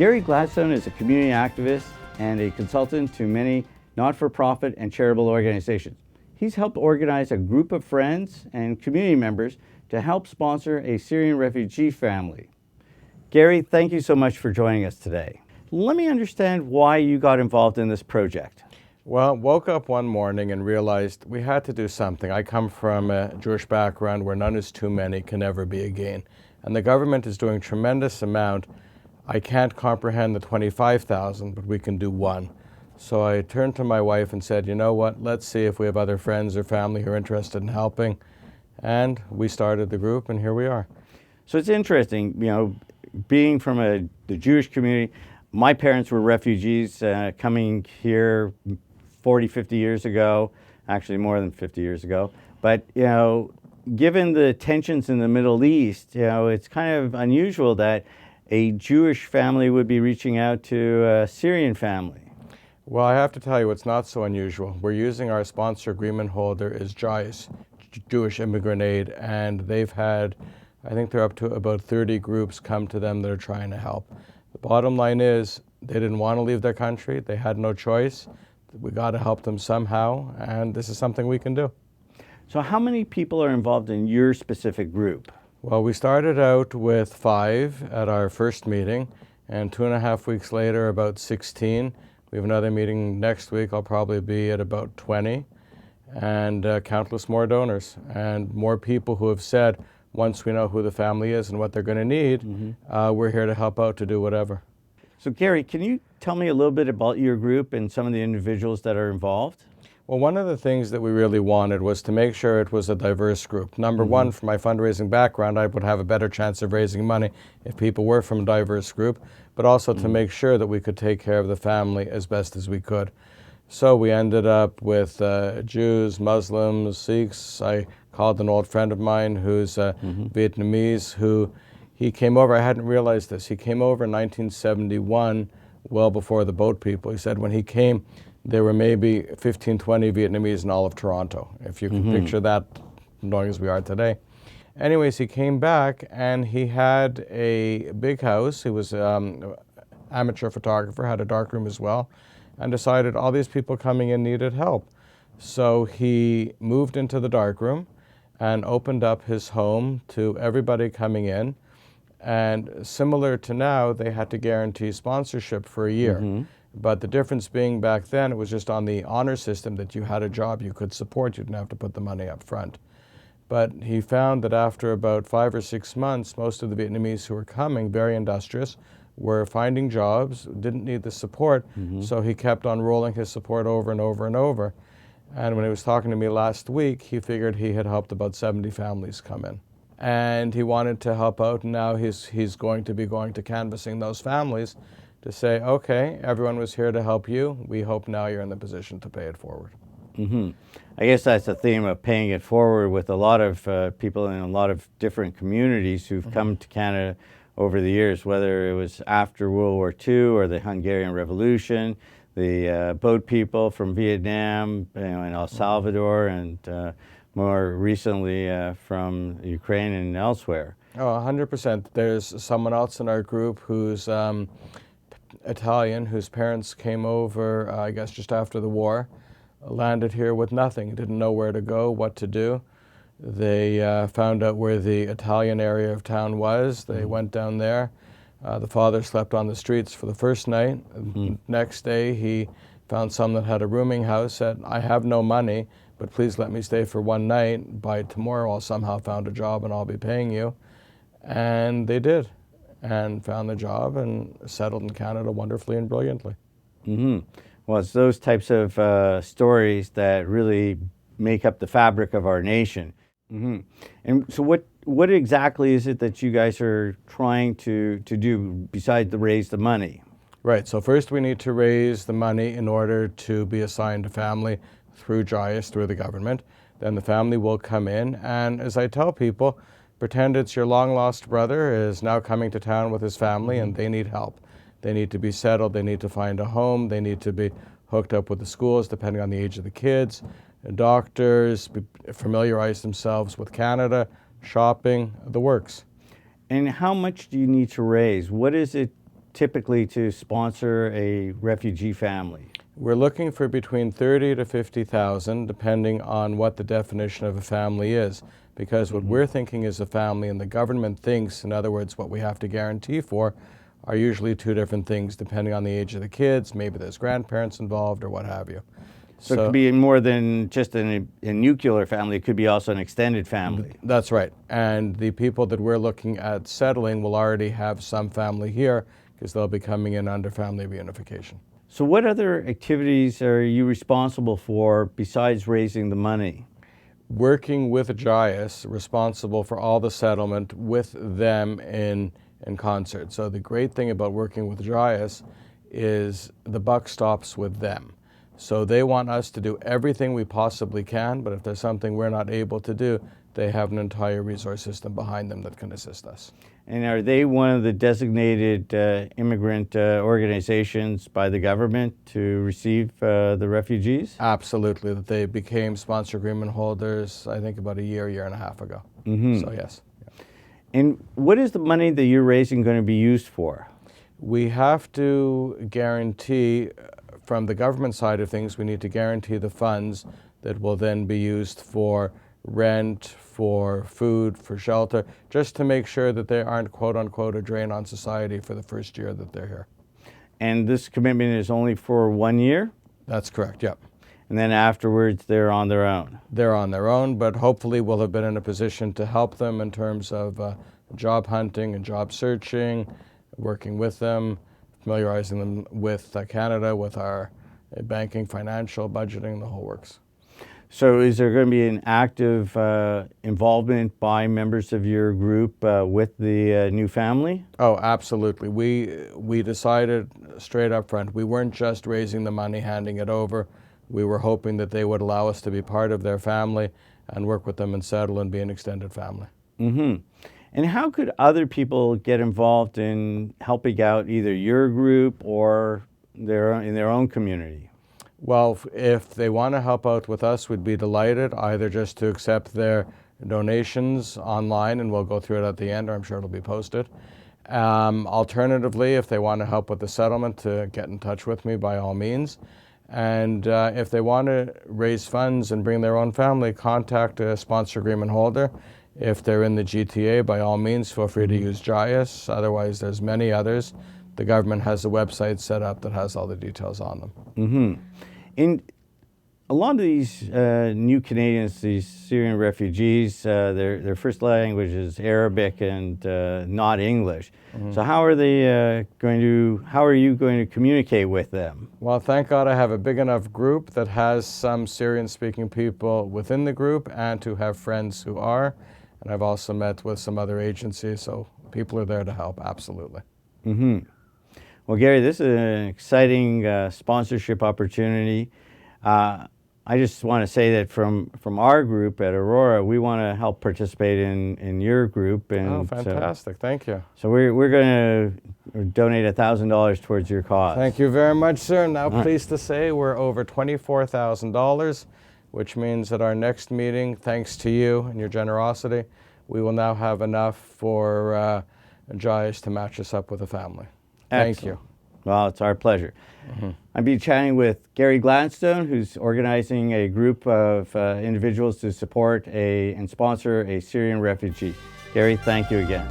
Gary Gladstone is a community activist and a consultant to many not-for-profit and charitable organizations. He's helped organize a group of friends and community members to help sponsor a Syrian refugee family. Gary, thank you so much for joining us today. Let me understand why you got involved in this project. Well, woke up one morning and realized we had to do something. I come from a Jewish background where none is too many, can never be a gain. And the government is doing a tremendous amount. I can't comprehend the 25,000, but we can do one. So I turned to my wife and said, you know what, let's see if we have other friends or family who are interested in helping. And we started the group, and here we are. So it's interesting, being from the Jewish community. My parents were refugees coming here 40, 50 years ago, actually more than 50 years ago. But, given the tensions in the Middle East, it's kind of unusual that a Jewish family would be reaching out to a Syrian family. Well, I have to tell you, it's not so unusual. We're using our sponsor agreement holder is JICE, Jewish Immigrant Aid, and they've had, I think they're up to about 30 groups come to them that are trying to help. The bottom line is they didn't want to leave their country. They had no choice. We got to help them somehow, and this is something we can do. So how many people are involved in your specific group? Well, we started out with 5 at our first meeting, and 2.5 weeks later, about 16. We have another meeting next week. I'll probably be at about 20, and countless more donors and more people who have said, once we know who the family is and what they're going to need, we're here to help out to do whatever. So Gary, can you tell me a little bit about your group and some of the individuals that are involved? Well, one of the things that we really wanted was to make sure it was a diverse group. Number one, from my fundraising background, I would have a better chance of raising money if people were from a diverse group, but also to make sure that we could take care of the family as best as we could. So we ended up with Jews, Muslims, Sikhs. I called an old friend of mine who's Vietnamese, who he came over. I hadn't realized this. He came over in 1971, well before the boat people. He said when he came, there were maybe 15, 20 Vietnamese in all of Toronto, if you can picture that, knowing as we are today. Anyways, he came back and he had a big house. He was an amateur photographer, had a darkroom as well, and decided all these people coming in needed help. So he moved into the darkroom and opened up his home to everybody coming in. And similar to now, they had to guarantee sponsorship for a year. But the difference being back then, it was just on the honor system that you had a job you could support. You didn't have to put the money up front. But he found that after about 5 or 6 months, most of the Vietnamese who were coming, very industrious, were finding jobs, didn't need the support. So he kept on rolling his support over and over and over. And when he was talking to me last week, he figured he had helped about 70 families come in. And he wanted to help out, and now he's going to be going to canvassing those families to say, okay, everyone was here to help you. We hope now you're in the position to pay it forward. I guess that's the theme of paying it forward with a lot of people in a lot of different communities who've come to Canada over the years, whether it was after World War II or the Hungarian Revolution, the boat people from Vietnam, and El Salvador, and more recently from Ukraine and elsewhere. Oh, 100%. There's someone else in our group who's Italian, whose parents came over, I guess, just after the war, landed here with nothing, didn't know where to go, what to do. They found out where the Italian area of town was. They went down there. The father slept on the streets for the first night. Next day, he found someone that had a rooming house, said, I have no money, but please let me stay for one night. By tomorrow, I'll somehow found a job and I'll be paying you. And they did, and found the job and settled in Canada wonderfully and brilliantly. Well, it's those types of stories that really make up the fabric of our nation. And so what exactly is it that you guys are trying to do besides raise the money? Right, so first we need to raise the money in order to be assigned a family through JICE, through the government. Then the family will come in, and as I tell people, pretend it's your long-lost brother is now coming to town with his family and they need help. They need to be settled, they need to find a home, they need to be hooked up with the schools depending on the age of the kids, doctors, familiarize themselves with Canada, shopping, the works. And how much do you need to raise? What is it typically to sponsor a refugee family? We're looking for between 30 to 50,000, depending on what the definition of a family is. Because what we're thinking is a family, and the government thinks, in other words, what we have to guarantee for, are usually two different things, depending on the age of the kids. Maybe there's grandparents involved or what have you. So it could be more than just a nuclear family. It could be also an extended family. That's right. And the people that we're looking at settling will already have some family here because they'll be coming in under family reunification. So what other activities are you responsible for besides raising the money? Working with JIAS, responsible for all the settlement with them in concert. So the great thing about working with JIAS is the buck stops with them. So they want us to do everything we possibly can, but if there's something we're not able to do, they have an entire resource system behind them that can assist us. And are they one of the designated immigrant organizations by the government to receive the refugees? Absolutely. That they became sponsor agreement holders, I think, about a year and a half ago. So yes. And what is the money that you're raising going to be used for? We have to guarantee, from the government side of things, we need to guarantee the funds that will then be used for rent, for food, for shelter, just to make sure that they aren't, quote unquote, a drain on society for the first year that they're here. And this commitment is only for 1 year? That's correct, yep. And then afterwards, they're on their own? They're on their own, but hopefully we'll have been in a position to help them in terms of job hunting and job searching, working with them, familiarizing them with Canada, with our banking, financial, budgeting, the whole works. So is there going to be an active involvement by members of your group with the new family? Oh, absolutely. We decided straight up front, we weren't just raising the money, handing it over. We were hoping that they would allow us to be part of their family and work with them and settle and be an extended family. And how could other people get involved in helping out either your group or in their own community? Well, if they want to help out with us, we'd be delighted, either just to accept their donations online, and we'll go through it at the end, or I'm sure it'll be posted. Alternatively, if they want to help with the settlement, to get in touch with me by all means. And if they want to raise funds and bring their own family, contact a sponsor agreement holder. If they're in the GTA, by all means, feel free to use JIAS. Otherwise, there's many others. The government has a website set up that has all the details on them. And a lot of these new Canadians, these Syrian refugees, their first language is Arabic and not English. So how are you going to communicate with them? Well, thank God I have a big enough group that has some Syrian-speaking people within the group, and to have friends who are. And I've also met with some other agencies, so people are there to help, absolutely. Well, Gary, this is an exciting sponsorship opportunity. I just want to say that from our group at Aurora, we want to help participate in your group. And oh, fantastic. Thank you. So we're going to donate $1,000 towards your cause. Thank you very much, sir. Now, pleased to say we're over $24,000, which means that our next meeting, thanks to you and your generosity, we will now have enough for JIAS to match us up with a family. Thank you. Well, it's our pleasure. I'll be chatting with Gary Gladstone, who's organizing a group of individuals to support and sponsor a Syrian refugee. Gary, thank you again.